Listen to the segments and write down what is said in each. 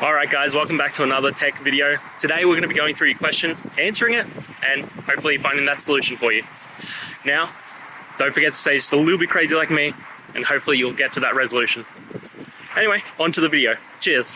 Alright guys, welcome back to another tech video. Today we're going to be going through your question, answering it, and hopefully finding that solution for you. Now, don't forget to stay just a little bit crazy like me, and hopefully you'll get to that resolution. Anyway, on to the video. Cheers!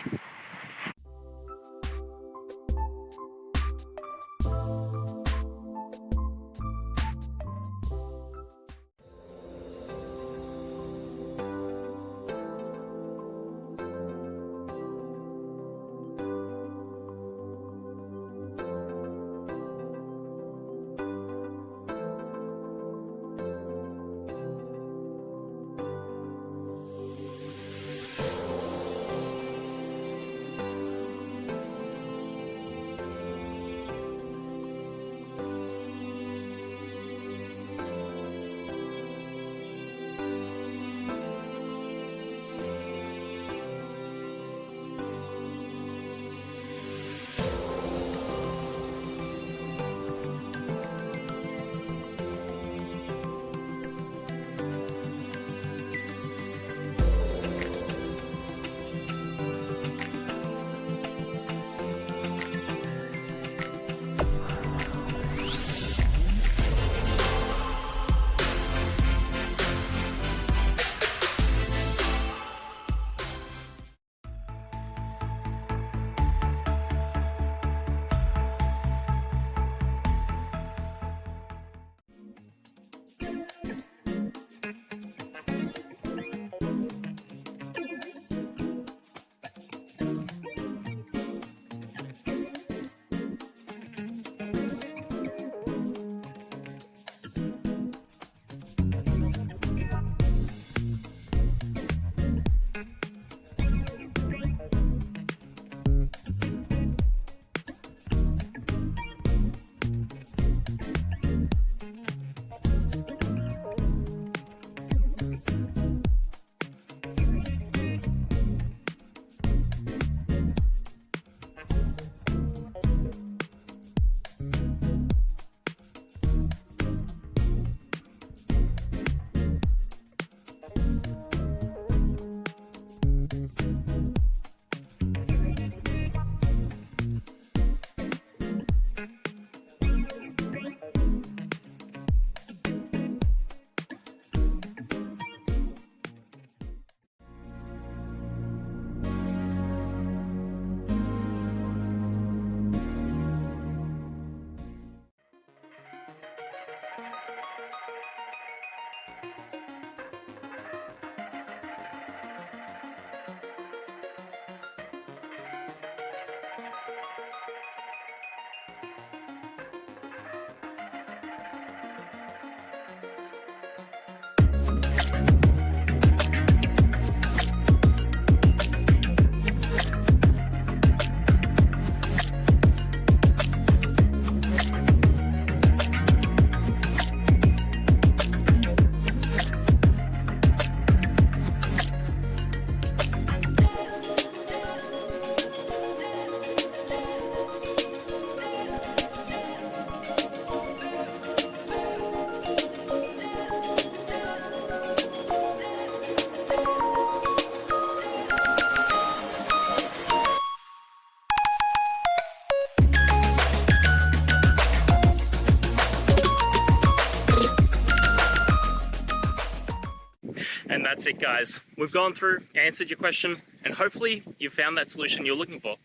And that's it guys. We've gone through, answered your question, and hopefully you found that solution you're looking for.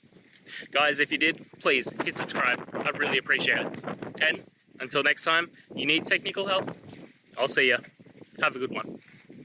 Guys, if you did, please hit subscribe. I'd really appreciate it. And until next time, you need technical help, I'll see ya. Have a good one.